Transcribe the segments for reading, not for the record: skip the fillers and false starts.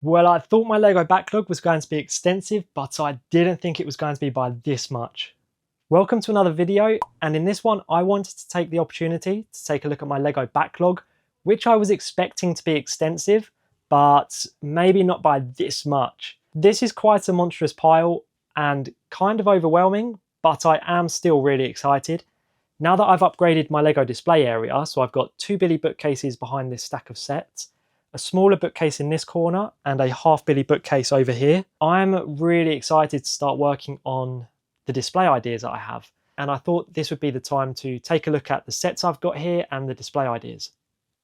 Well, I thought my Lego backlog was going to be extensive, but I didn't think it was going to be by this much. Welcome to another video, and in this one I wanted to take the opportunity to take a look at my Lego backlog, which I was expecting to be extensive, but maybe not by this much. This is quite a monstrous pile and kind of overwhelming, but I am still really excited. Now that I've upgraded my Lego display area, so I've got two Billy bookcases behind this stack of sets, a smaller bookcase in this corner and a half Billy bookcase over here, I'm really excited to start working on the display ideas that I have. And I thought this would be the time to take a look at the sets I've got here and the display ideas.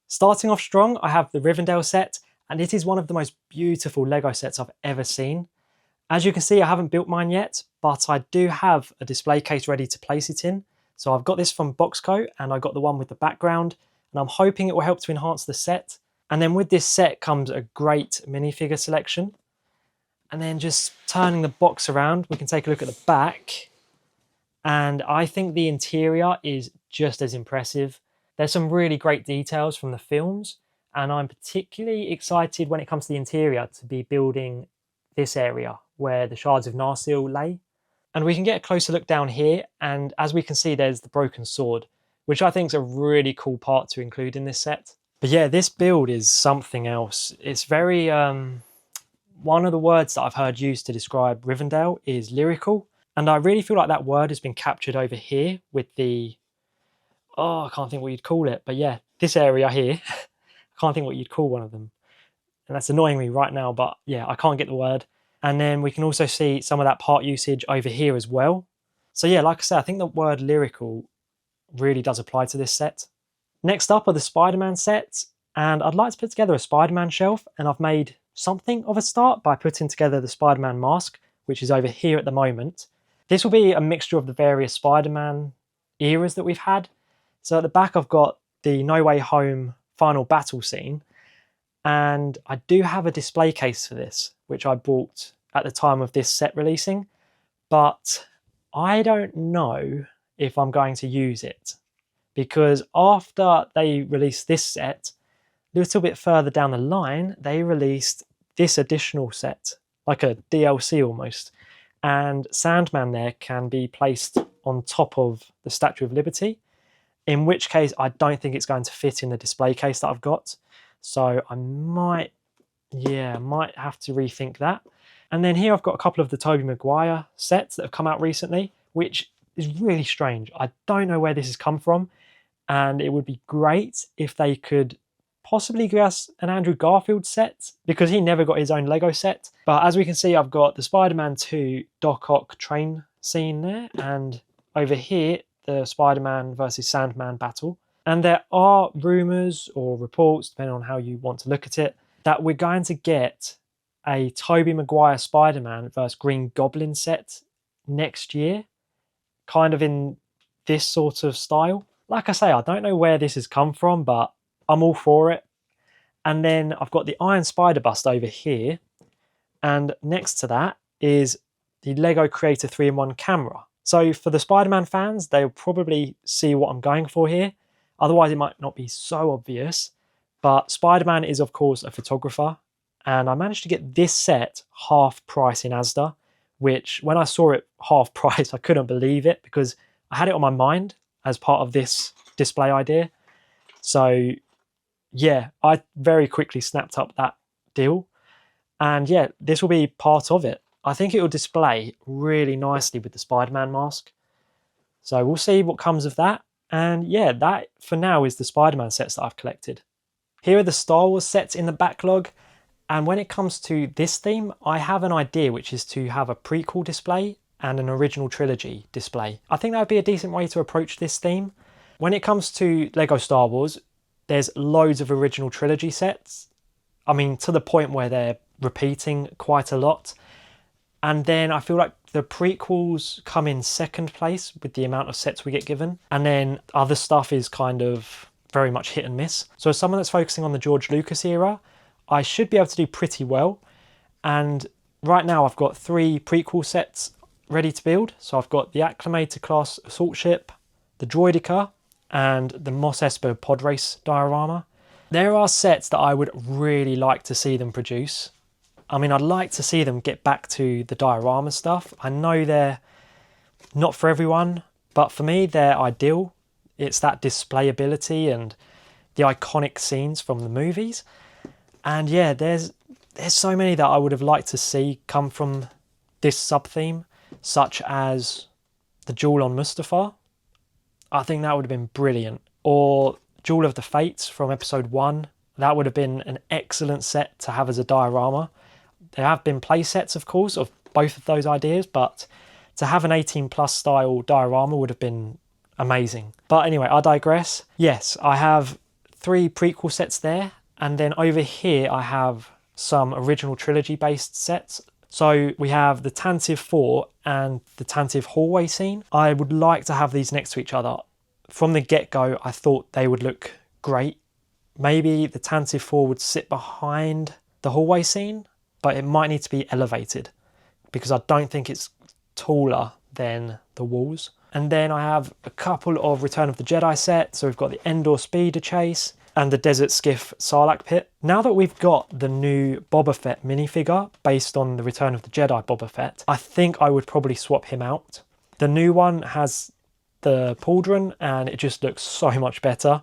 Starting off strong, I have the Rivendell set, and it is one of the most beautiful Lego sets I've ever seen. As you can see, I haven't built mine yet, but I do have a display case ready to place it in. So I've got this from Boxco and I got the one with the background, and I'm hoping it will help to enhance the set. And then with this set comes a great minifigure selection. And then just turning the box around, we can take a look at the back. And I think the interior is just as impressive. There's some really great details from the films, and I'm particularly excited when it comes to the interior to be building this area where the shards of Narsil lay. And we can get a closer look down here, and as we can see, there's the broken sword, which I think is a really cool part to include in this set. But yeah, this build is something else. It's very, one of the words that I've heard used to describe Rivendell is lyrical. And I really feel like that word has been captured over here with the, I can't think what you'd call it. But yeah, this area here, I can't think what you'd call one of them. And that's annoying me right now, but yeah, I can't get the word. And then we can also see some of that part usage over here as well. So yeah, like I said, I think the word lyrical really does apply to this set. Next up are the Spider-Man sets, and I'd like to put together a Spider-Man shelf, and I've made something of a start by putting together the Spider-Man mask, which is over here at the moment. This will be a mixture of the various Spider-Man eras that we've had. So at the back I've got the No Way Home final battle scene, and I do have a display case for this, which I bought at the time of this set releasing, but I don't know if I'm going to use it. Because after they released this set, a little bit further down the line, they released this additional set, like a DLC almost. And Sandman there can be placed on top of the Statue of Liberty, in which case I don't think it's going to fit in the display case that I've got. So I might have to rethink that. And then here I've got a couple of the Tobey Maguire sets that have come out recently, which is really strange. I don't know where this has come from. And it would be great if they could possibly give us an Andrew Garfield set, because he never got his own Lego set. But as we can see, I've got the Spider-Man 2 Doc Ock train scene there, and over here, the Spider-Man versus Sandman battle. And there are rumours or reports, depending on how you want to look at it, that we're going to get a Tobey Maguire Spider-Man versus Green Goblin set next year, kind of in this sort of style. Like I say, I don't know where this has come from, but I'm all for it. And then I've got the Iron Spider bust over here. And next to that is the Lego Creator 3-in-1 camera. So for the Spider-Man fans, they'll probably see what I'm going for here. Otherwise, it might not be so obvious. But Spider-Man is, of course, a photographer. And I managed to get this set half price in Asda, which when I saw it half price, I couldn't believe it because I had it on my mind as part of this display idea. So yeah, I very quickly snapped up that deal. And yeah, this will be part of it. I think it will display really nicely with the Spider-Man mask. So we'll see what comes of that. And yeah, that for now is the Spider-Man sets that I've collected. Here are the Star Wars sets in the backlog. And when it comes to this theme, I have an idea, which is to have a prequel display and an original trilogy display. I think that would be a decent way to approach this theme. When it comes to Lego Star Wars, there's loads of original trilogy sets. I mean, to the point where they're repeating quite a lot. And then I feel like the prequels come in second place with the amount of sets we get given. And then other stuff is kind of very much hit and miss. So as someone that's focusing on the George Lucas era, I should be able to do pretty well. And right now I've got 3 prequel sets ready to build. So I've got the Acclamator class assault ship, the Droidica, and the Mos Espa pod race diorama. There are sets that I would really like to see them produce, I mean, I'd like to see them get back to the diorama stuff. I know they're not for everyone, but for me, they're ideal. It's that displayability and the iconic scenes from the movies. And yeah, there's so many that I would have liked to see come from this sub-theme, such as the Jewel on Mustafar. I think that would have been brilliant. Or Jewel of the Fates from episode 1. That would have been an excellent set to have as a diorama. There have been play sets, of course, of both of those ideas, but to have an 18 plus style diorama would have been amazing. But anyway, I digress. Yes, I have 3 prequel sets there, and then over here I have some original trilogy based sets. So we have the Tantive 4 and the Tantive hallway scene. I would like to have these next to each other. From the get-go, I thought they would look great. Maybe the Tantive 4 would sit behind the hallway scene, but it might need to be elevated because I don't think it's taller than the walls. And then I have a couple of Return of the Jedi sets. So we've got the Endor Speeder Chase and the Desert Skiff Sarlacc Pit. Now that we've got the new Boba Fett minifigure based on the Return of the Jedi Boba Fett, I think I would probably swap him out. The new one has the pauldron and it just looks so much better.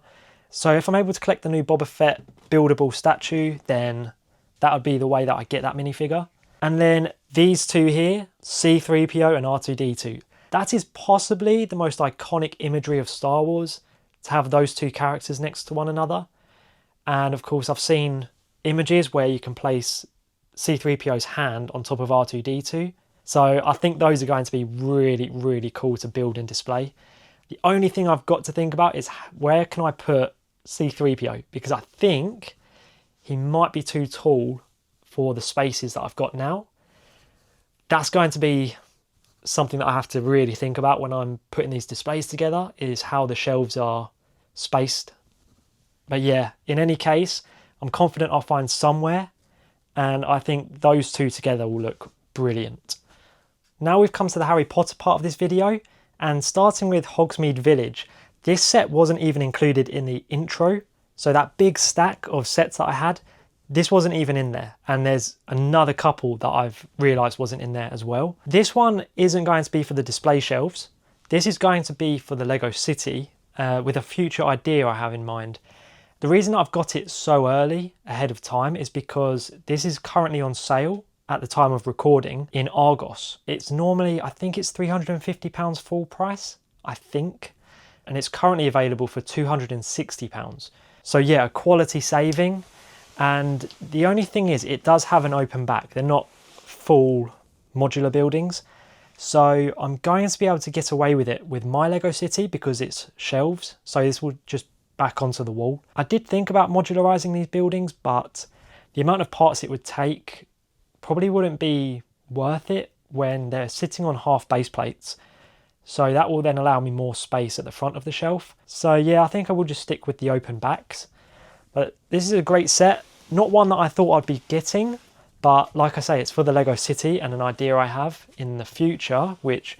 So if I'm able to collect the new Boba Fett buildable statue, then that would be the way that I get that minifigure. And then these two here, C-3PO and R2-D2. That is possibly the most iconic imagery of Star Wars, to have those 2 characters next to one another. And of course I've seen images where you can place C-3PO's hand on top of R2-D2. So I think those are going to be really, really cool to build and display. The only thing I've got to think about is where can I put C-3PO? Because I think he might be too tall for the spaces that I've got now. That's going to be something that I have to really think about when I'm putting these displays together, is how the shelves are spaced. But yeah, in any case, I'm confident I'll find somewhere, and I think those 2 together will look brilliant. Now we've come to the Harry Potter part of this video, and starting with Hogsmeade Village, this set wasn't even included in the intro, so that big stack of sets that I had, this wasn't even in there, and there's another couple that I've realised wasn't in there as well. This one isn't going to be for the display shelves. This is going to be for the Lego City, with a future idea I have in mind. The reason I've got it so early ahead of time is because this is currently on sale at the time of recording in Argos. It's normally, I think it's £350 full price, I think, and it's currently available for £260. So yeah, a quality saving. And the only thing is, it does have an open back. They're not full modular buildings. So I'm going to be able to get away with it with my Lego City because it's shelves. So this will just back onto the wall. I did think about modularizing these buildings, but the amount of parts it would take probably wouldn't be worth it when they're sitting on half base plates. So that will then allow me more space at the front of the shelf. So yeah, I think I will just stick with the open backs. But this is a great set, not one that I thought I'd be getting, but like I say, it's for the Lego City and an idea I have in the future, which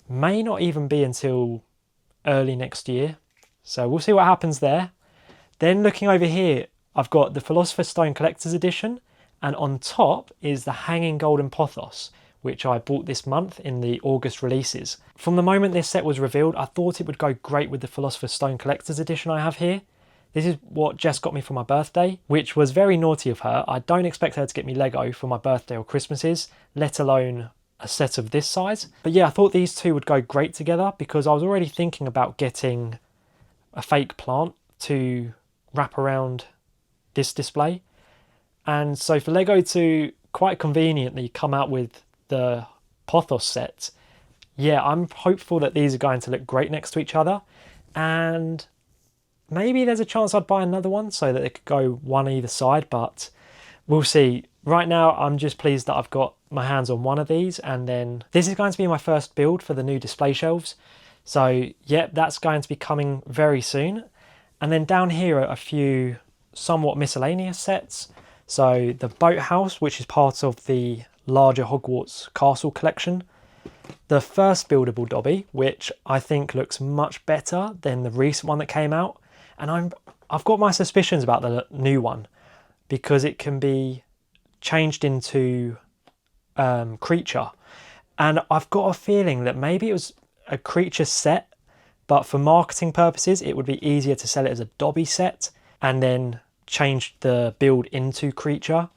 may not even be until early next year. So we'll see what happens there. Then looking over here, I've got the Philosopher's Stone Collector's Edition, and on top is the Hanging Golden Pothos, which I bought this month in the August releases. From the moment this set was revealed, I thought it would go great with the Philosopher's Stone Collector's Edition I have here. This is what Jess got me for my birthday, which was very naughty of her. I don't expect her to get me Lego for my birthday or Christmases, let alone a set of this size. But yeah, I thought these 2 would go great together because I was already thinking about getting a fake plant to wrap around this display. And so for Lego to quite conveniently come out with the Pothos set, yeah, I'm hopeful that these are going to look great next to each other. And maybe there's a chance I'd buy another one so that they could go one either side, but we'll see. Right now, I'm just pleased that I've got my hands on one of these, and then this is going to be my first build for the new display shelves. So yeah, that's going to be coming very soon. And then down here are a few somewhat miscellaneous sets. So the boathouse, which is part of the larger Hogwarts Castle collection. The first buildable Dobby, which I think looks much better than the recent one that came out. And I've got my suspicions about the new one because it can be changed into creature. And I've got a feeling that maybe it was a creature set, but for marketing purposes, it would be easier to sell it as a Dobby set and then change the build into creature.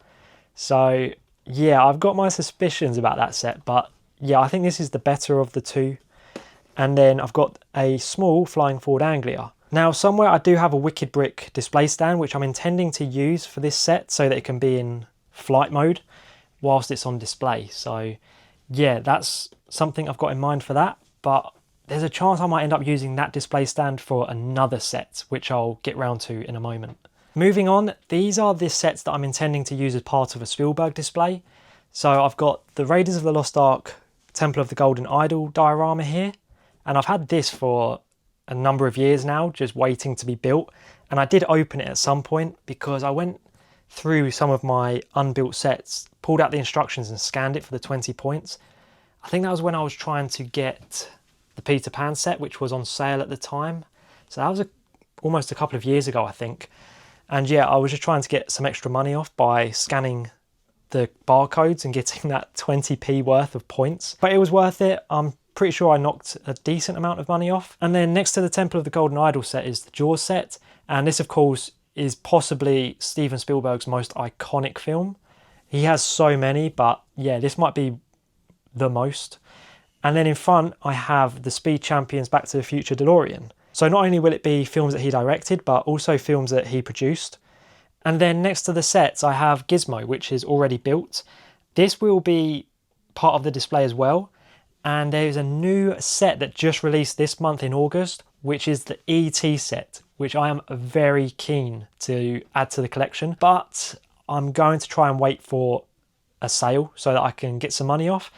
So yeah, I've got my suspicions about that set, but yeah, I think this is the better of the two. And then I've got a small flying forward Anglia. Now somewhere I do have a Wicked Brick display stand, which I'm intending to use for this set so that it can be in flight mode whilst it's on display. So yeah, that's something I've got in mind for that, but there's a chance I might end up using that display stand for another set, which I'll get round to in a moment. Moving on, these are the sets that I'm intending to use as part of a Spielberg display. So I've got the Raiders of the Lost Ark Temple of the Golden Idol diorama here, and I've had this for a number of years now, just waiting to be built. And I did open it at some point because I went through some of my unbuilt sets, pulled out the instructions and scanned it for the 20 points. I think that was when I was trying to get the Peter Pan set, which was on sale at the time. So that was almost a couple of years ago, I think. And yeah, I was just trying to get some extra money off by scanning the barcodes and getting that 20p worth of points. But it was worth it. I'm pretty sure I knocked a decent amount of money off. And then next to the Temple of the Golden Idol set is the Jaws set. And this, of course, is possibly Steven Spielberg's most iconic film. He has so many, but yeah, this might be the most. And then in front, I have the Speed Champions Back to the Future DeLorean. So not only will it be films that he directed, but also films that he produced. And then next to the sets, I have Gizmo, which is already built. This will be part of the display as well. And there's a new set that just released this month in August, which is the E.T. set, which I am very keen to add to the collection. But I'm going to try and wait for a sale so that I can get some money off.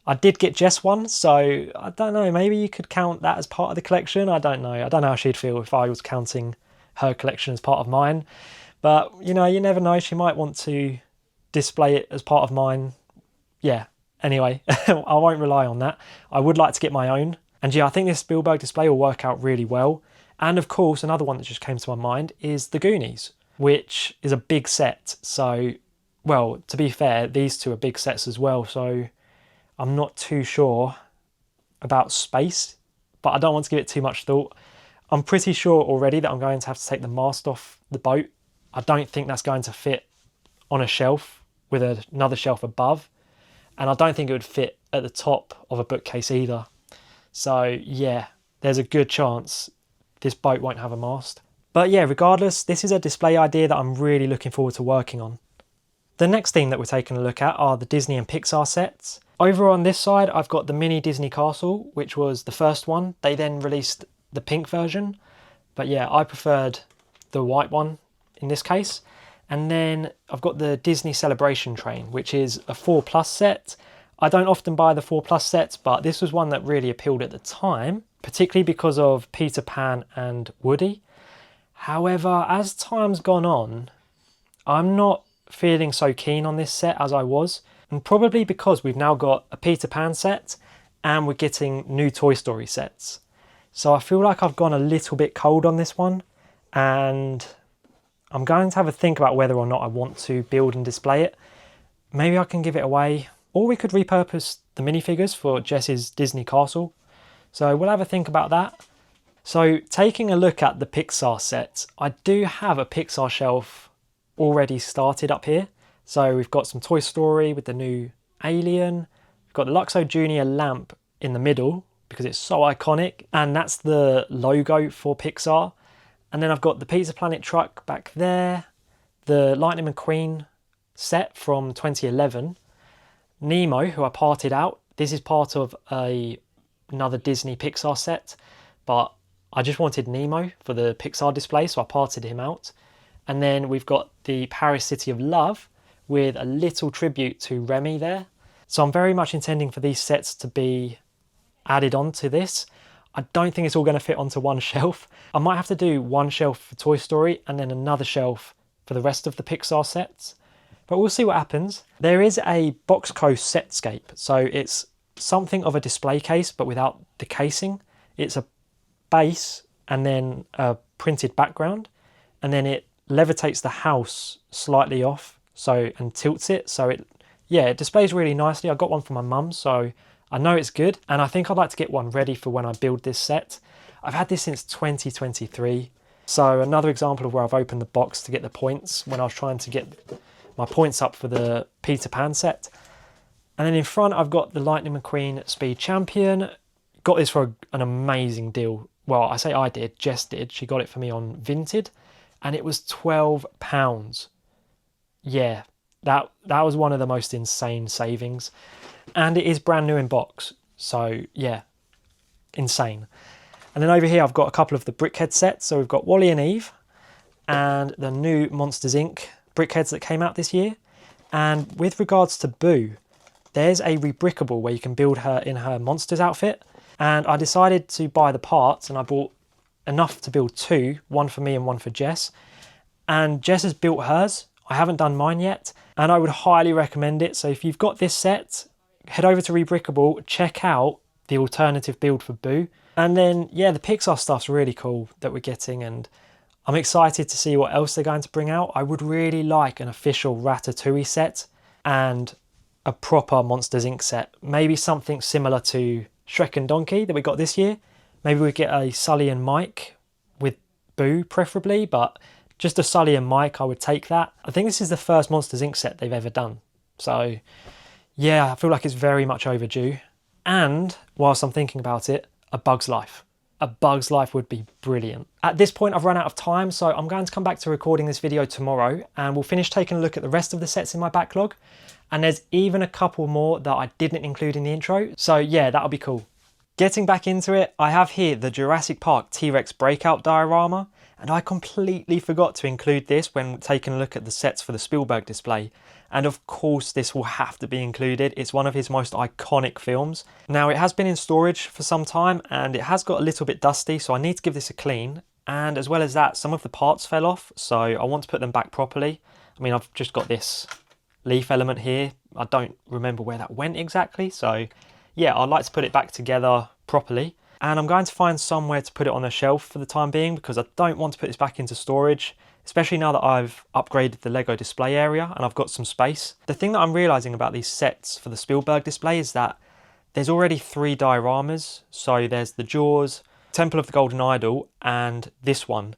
I did get Jess one, so I don't know, maybe you could count that as part of the collection. I don't know. I don't know how she'd feel if I was counting her collection as part of mine. But, you know, you never know. She might want to display it as part of mine. Yeah, anyway, I won't rely on that. I would like to get my own. And yeah, I think this Spielberg display will work out really well. And of course, another one that just came to my mind is The Goonies, which is a big set. So, well, to be fair, these two are big sets as well. So I'm not too sure about space, but I don't want to give it too much thought. I'm pretty sure already that I'm going to have to take the mast off the boat. I don't think that's going to fit on a shelf with another shelf above. And I don't think it would fit at the top of a bookcase either. So yeah, there's a good chance this boat won't have a mast. But yeah, regardless, this is a display idea that I'm really looking forward to working on. The next thing that we're taking a look at are the Disney and Pixar sets. Over on this side, I've got the mini Disney Castle, which was the first one. They then released the pink version. But yeah, I preferred the white one in this case. And then I've got the Disney Celebration Train, which is a 4+ set. I don't often buy the 4+ sets, but this was one that really appealed at the time, particularly because of Peter Pan and Woody. However, as time's gone on, I'm not feeling so keen on this set as I was, and probably because we've now got a Peter Pan set and we're getting new Toy Story sets. So I feel like I've gone a little bit cold on this one, and I'm going to have a think about whether or not I want to build and display it. Maybe I can give it away, or we could repurpose the minifigures for Jess's Disney Castle. So we'll have a think about that. So taking a look at the Pixar sets, I do have a Pixar shelf already started up here. So we've got some Toy Story with the new Alien. We've got the Luxo Junior lamp in the middle because it's so iconic, and that's the logo for Pixar. And then I've got the Pizza Planet truck back there, the Lightning McQueen set from 2011, Nemo, who I parted out. This is part of another Disney Pixar set, but I just wanted Nemo for the Pixar display, so I parted him out. And then we've got the Paris City of Love with a little tribute to Remy there. So I'm very much intending for these sets to be added on to this. I don't think it's all going to fit onto one shelf. I might have to do one shelf for Toy Story and then another shelf for the rest of the Pixar sets. But we'll see what happens. There is a Boxco Setscape. So it's something of a display case, but without the casing. It's a base and then a printed background. And then it levitates the house slightly off and tilts it, so it displays really nicely. I got one for my mum, so I know it's good, and I think I'd like to get one ready for when I build this set. I've had this since 2023, so another example of where I've opened the box to get the points when I was trying to get my points up for the Peter Pan set. And then in front I've got the Lightning McQueen Speed Champion. Got this for an amazing deal. Well, I say I did, Jess did. She got it for me on Vinted, and it was £12. Yeah, that was one of the most insane savings. And it is brand new in box, so yeah, insane. And then over here I've got a couple of the Brickhead sets. So we've got Wally and Eve and the new Monsters Inc. Brickheads that came out this year. And with regards to Boo, there's a rebrickable where you can build her in her Monsters outfit. And I decided to buy the parts, and I bought enough to build two, one for me and one for Jess. And Jess has built hers. I haven't done mine yet, and I would highly recommend it. So if you've got this set, head over to Rebrickable, check out the alternative build for Boo. And then, yeah, the Pixar stuff's really cool that we're getting, and I'm excited to see what else they're going to bring out. I would really like an official Ratatouille set and a proper Monsters Inc. set. Maybe something similar to Shrek and Donkey that we got this year. Maybe we get a Sully and Mike with Boo preferably, but just a Sully and Mike, I would take that. I think this is the first Monsters Inc. set they've ever done. So yeah, I feel like it's very much overdue. And whilst I'm thinking about it, A Bug's Life. A Bug's Life would be brilliant. At this point, I've run out of time, so I'm going to come back to recording this video tomorrow, and we'll finish taking a look at the rest of the sets in my backlog. And there's even a couple more that I didn't include in the intro. So yeah, that'll be cool. Getting back into it, I have here the Jurassic Park T-Rex breakout diorama, and I completely forgot to include this when taking a look at the sets for the Spielberg display. And of course this will have to be included. It's one of his most iconic films. Now it has been in storage for some time and it has got a little bit dusty, so I need to give this a clean. And as well as that, some of the parts fell off, so I want to put them back properly. I mean, I've just got this leaf element here. I don't remember where that went exactly, so yeah, I'd like to put it back together properly. And I'm going to find somewhere to put it on a shelf for the time being, because I don't want to put this back into storage, especially now that I've upgraded the Lego display area and I've got some space. The thing that I'm realizing about these sets for the Spielberg display is that there's already 3 dioramas. So there's the Jaws, Temple of the Golden Idol, and this one.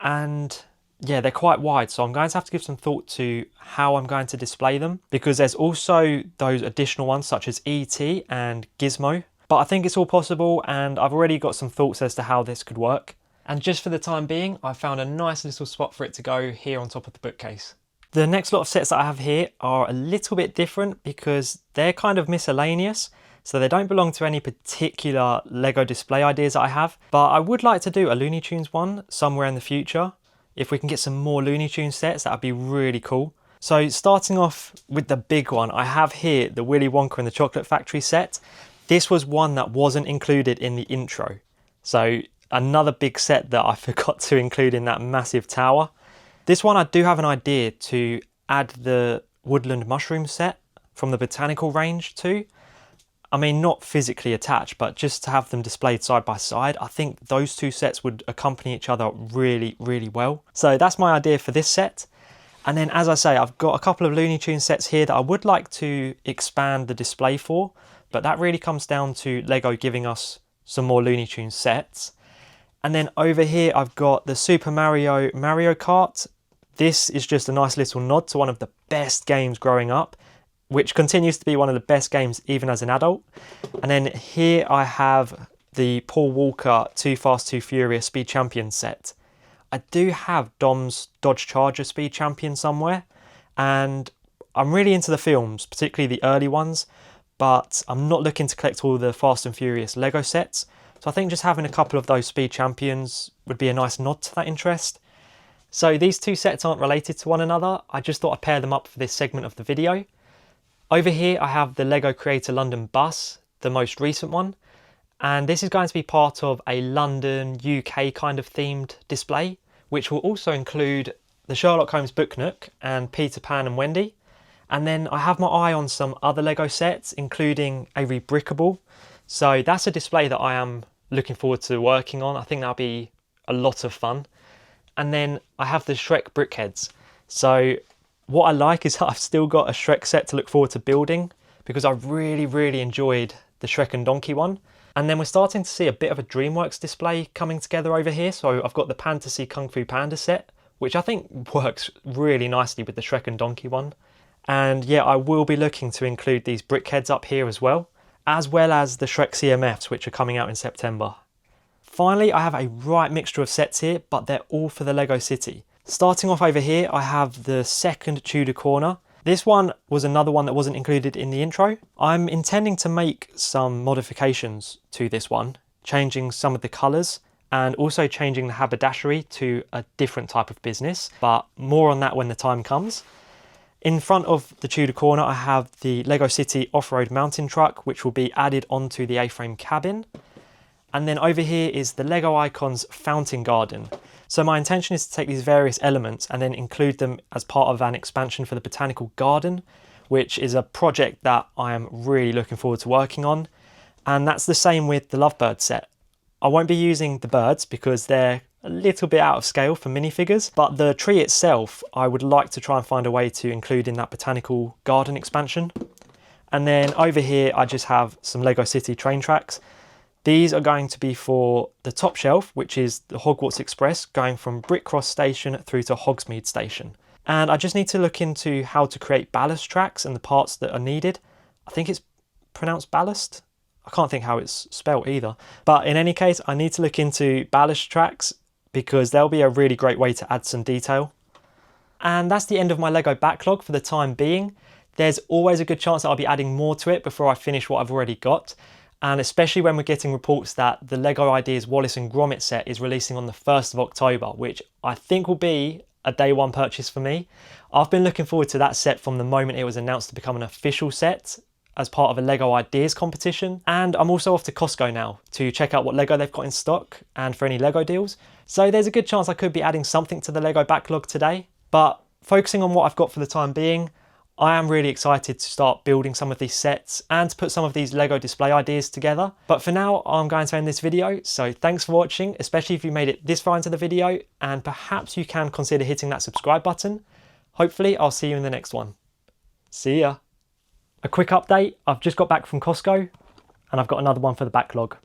And yeah, they're quite wide, so I'm going to have to give some thought to how I'm going to display them, because there's also those additional ones such as E.T. and Gizmo. But I think it's all possible, and I've already got some thoughts as to how this could work. And just for the time being, I found a nice little spot for it to go here on top of the bookcase. The next lot of sets that I have here are a little bit different because they're kind of miscellaneous. So they don't belong to any particular Lego display ideas that I have. But I would like to do a Looney Tunes one somewhere in the future. If we can get some more Looney Tunes sets, that would be really cool. So starting off with the big one, I have here the Willy Wonka and the Chocolate Factory set. This was one that wasn't included in the intro. So another big set that I forgot to include in that massive tower. This one I do have an idea to add the woodland mushroom set from the botanical range to. I mean, not physically attached, but just to have them displayed side by side. I think those two sets would accompany each other really, really well. So that's my idea for this set. And then, as I say, I've got a couple of Looney Tunes sets here that I would like to expand the display for, but that really comes down to Lego giving us some more Looney Tunes sets. And then over here, I've got the Super Mario Kart. This is just a nice little nod to one of the best games growing up, which continues to be one of the best games even as an adult. And then here I have the Paul Walker Too Fast Too Furious Speed Champion set. I do have Dom's Dodge Charger Speed Champion somewhere, and I'm really into the films, particularly the early ones, but I'm not looking to collect all the Fast and Furious Lego sets. So I think just having a couple of those Speed Champions would be a nice nod to that interest. So these two sets aren't related to one another. I just thought I'd pair them up for this segment of the video. Over here I have the Lego Creator London bus, the most recent one. And this is going to be part of a London, UK kind of themed display, which will also include the Sherlock Holmes Book Nook and Peter Pan and Wendy. And then I have my eye on some other Lego sets, including a Rebrickable. So that's a display that I am looking forward to working on. I think that'll be a lot of fun. And then I have the Shrek Brickheads. So What I like is that I've still got a Shrek set to look forward to building, because I really enjoyed the Shrek and Donkey one. And then we're starting to see a bit of a DreamWorks display coming together over here. So I've got the Fantasy Kung Fu Panda set, which I think works really nicely with the Shrek and Donkey one. And yeah, I will be looking to include these brickheads up here as well as the Shrek CMFs, which are coming out in September. Finally, I have a right mixture of sets here, but they're all for the Lego City. Starting off over here, I have the second Tudor corner. This one was another one that wasn't included in the intro. I'm intending to make some modifications to this one, changing some of the colours and also changing the haberdashery to a different type of business, but more on that when the time comes. In front of the Tudor corner, I have the Lego City off-road mountain truck, which will be added onto the A-frame cabin. And then over here is the Lego Icons fountain garden. So my intention is to take these various elements and then include them as part of an expansion for the botanical garden, which is a project that I am really looking forward to working on. And that's the same with the Lovebird set. I won't be using the birds because they're a little bit out of scale for minifigures, but the tree itself, I would like to try and find a way to include in that botanical garden expansion. And then over here, I just have some Lego City train tracks. These are going to be for the top shelf, which is the Hogwarts Express, going from Brickcross Station through to Hogsmeade Station. And I just need to look into how to create ballast tracks and the parts that are needed. I think it's pronounced ballast. I can't think how it's spelled either. But in any case, I need to look into ballast tracks because they'll be a really great way to add some detail. And that's the end of my Lego backlog for the time being. There's always a good chance that I'll be adding more to it before I finish what I've already got. And especially when we're getting reports that the LEGO Ideas Wallace and Gromit set is releasing on the 1st of October, which I think will be a day one purchase for me. I've been looking forward to that set from the moment it was announced to become an official set as part of a LEGO Ideas competition. And I'm also off to Costco now to check out what LEGO they've got in stock and for any LEGO deals. So there's a good chance I could be adding something to the LEGO backlog today. But focusing on what I've got for the time being, I am really excited to start building some of these sets and to put some of these LEGO display ideas together. But for now, I'm going to end this video. So thanks for watching, especially if you made it this far into the video, and perhaps you can consider hitting that subscribe button. Hopefully I'll see you in the next one. See ya. A quick update, I've just got back from Costco and I've got another one for the backlog.